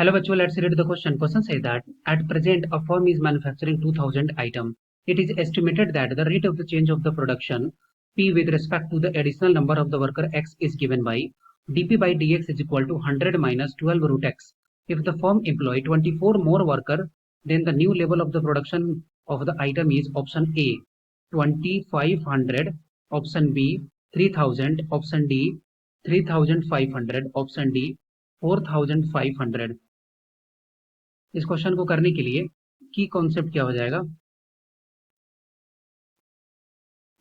Hello, bachcho. Let's read the question. Question says that at present a firm is manufacturing 2000 item. It is estimated that the rate of the change of the production P with respect to the additional number of the worker X is given by dP by dx is equal to 100 minus 12 root x. If the firm employ 24 more worker, then the new level of the production of the item is option A 2500, option B 3000, option D 3500, option D 4500. इस question को करने के लिए की concept क्या हो जाएगा,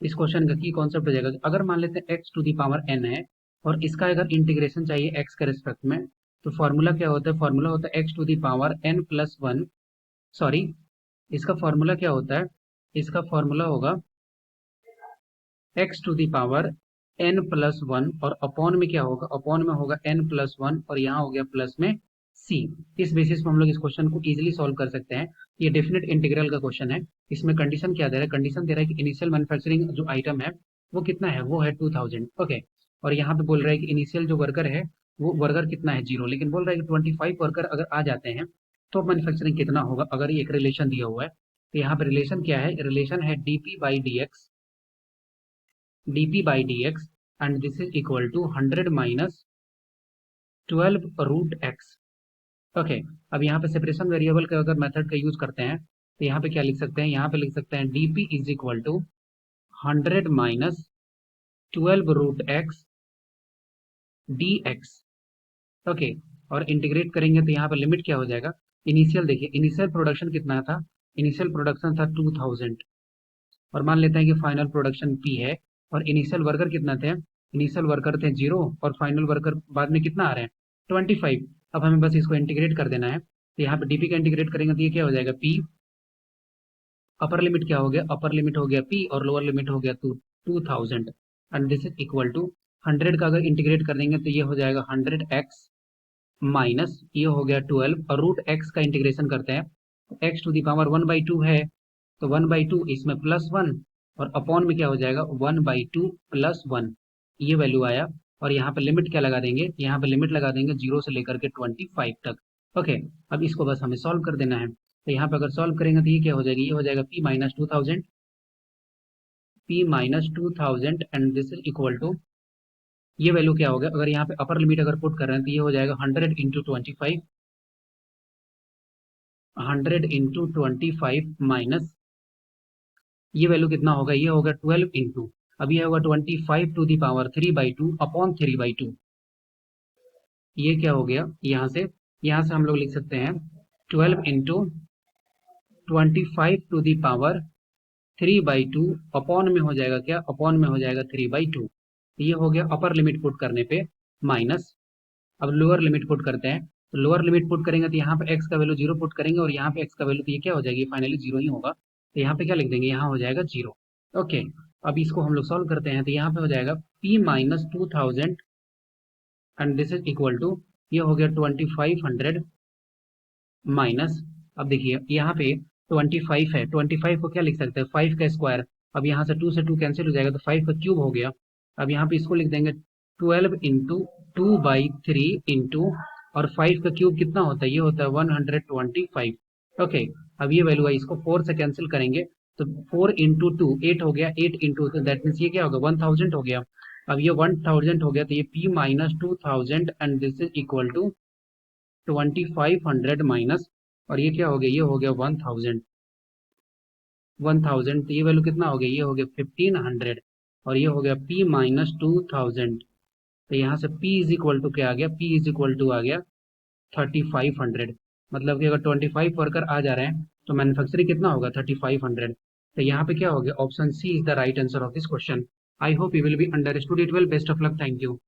इस क्वेश्चन का की कॉन्सेप्ट हो जाएगा अगर मान लेते हैं x to the power n है और इसका अगर इंटीग्रेशन चाहिए x के रिस्पेक्ट में, तो फॉर्मूला क्या होता है, फॉर्मूला होता है x to the power n plus one, sorry इसका फॉर्मूला क्या होता है, इसका फॉर्मूला होगा x to the power n plus one और अपॉन में क्या होगा, अपॉन में होगा n प्लस वन और यहाँ हो गया प्लस में c। इस बेसिस पर हम लोग इस क्वेश्चन को इजीली सॉल्व कर सकते हैं। ये डेफिनेट इंटीग्रल का क्वेश्चन है। इसमें कंडीशन क्या दे रहा है, कंडीशन दे रहा है कि इनिशियल मैन्युफैक्चरिंग जो आइटम है वो कितना है, वो है 2000। ओके, और यहाँ पे बोल रहा है कि इनिशियल जो वर्कर है वो वर्कर कितना है, 0, लेकिन बोल रहा है कि 25 वर्कर अगर आ जाते हैं तो मैन्युफैक्चरिंग कितना होगा, अगर ये एक रिलेशन दिया हुआ है। तो यहाँ पे रिलेशन क्या है, रिलेशन है dp by dx and this is equal to 100 minus 12 root x. Okay, अब यहाँ पे सेपरेशन वेरिएबल का अगर मेथड का यूज करते हैं तो यहाँ पे क्या लिख सकते हैं, यहाँ पे लिख सकते हैं dp is equal to 100 minus 12 root x dx। Okay, और इंटीग्रेट करेंगे तो यहाँ पे लिमिट क्या हो जाएगा, इनिशियल देखिए इनिशियल प्रोडक्शन कितना था, इनिशियल प्रोडक्शन था 2000 और मान लेते हैं कि फाइनल प्रोडक्शन p है और इनिशियल वर्कर कितना थे, इनिशियल वर्कर थे 0 और फाइनल वर्कर बाद में कितना आ रहे हैं 25। अब हमें बस इसको इंटीग्रेट कर देना है, तो यहाँ पे dp का इंटीग्रेट करेंगे तो ये क्या हो जाएगा p, अपर लिमिट क्या हो गया, अपर लिमिट हो गया p और लोअर लिमिट हो गया 2000 and this is equal to 100 का अगर इंटीग्रेट कर देंगे तो ये हो जाएगा 100x माइनस ये हो गया 12 और रूट x का इंटीग्रेशन करते हैं तो x टू दी पावर 1/2 है तो 1/2 इसमें प्लस 1 और अपॉन में क्या हो जाएगा 1/2 प्लस 1, ये वैल्यू आया। और यहाँ पे लिमिट क्या लगा देंगे, यहाँ पे लिमिट लगा देंगे 0 से लेकर के 25 तक। ओके, अब इसको बस हमें सॉल्व कर देना है, तो यहाँ पे अगर सॉल्व करेंगे तो ये क्या हो जाएगी, ये हो जाएगा p minus 2000 and this is equal to, ये वैल्यू क्या हो गया, अगर यहाँ पे अपर लिमिट अगर पुट कर रहे हैं तो ये हो जाएगा 100 इंटू 25, 100 इंटू 25 माइनस ये वैल्यू कितना होगा, ये होगा 12 इंटू, अब ये होगा 25 टू दी पावर 3/2 अपॉन 3/2। ये क्या हो गया, यहाँ से हम लोग लिख सकते हैं 12 into 25 to the power 3/2 upon में हो जाएगा क्या, अपॉन में हो जाएगा 3/2। ये हो गया अपर लिमिट पुट करने पे माइनस, अब लोअर लिमिट पुट करते हैं, तो लोअर लिमिट पुट करेंगे तो यहाँ पे x का वैल्यू 0 पुट करेंगे और यहाँ पे x का वैल्यू तो ये क्या हो जाएगी, फाइनली 0 ही होगा, तो यहाँ पे क्या लिख देंगे, यहाँ हो जाएगा 0। ओके, अब इसको हम लोग सॉल्व करते हैं तो यहाँ पे हो जाएगा p minus 2000 and this is equal to, ये हो गया 2500 माइनस, अब देखिए यहाँ पे 25 है, 25 को क्या लिख सकते हैं 5 का स्क्वायर, अब यहाँ से 2 से 2 कैंसिल हो जाएगा तो 5 का क्यूब हो गया। अब यहाँ पे इसको लिख देंगे 12 इंटू 2/3 इंटू और 5 का क्यूब कितना होता है, ये होता है 125। ओके, अब ये वैल्यू है, इसको 4 से कैंसिल करेंगे तो 4 इंटू 2 8 हो गया, 8 इंटू दैट मीन्स ये क्या होगा 1000 हो गया। अब ये 1000 हो गया तो ये p minus 2000 and this is equal to 2500 minus और ये क्या हो गया, ये हो गया 1000 तो ये वैल्यू कितना हो गया, ये हो गया 1500 और ये हो गया p माइनस 2000। तो यहाँ से p इज इक्वल टू क्या आ गया, p इज इक्वल टू आ गया 3500, मतलब कि अगर 25 वर्कर आ जा रहे हैं तो मैन्युफैक्चरिंग कितना होगा 3500। तो यहाँ पे क्या हो गया, option C is the right answer of this question. I hope you will be understood it well, best of luck, thank you.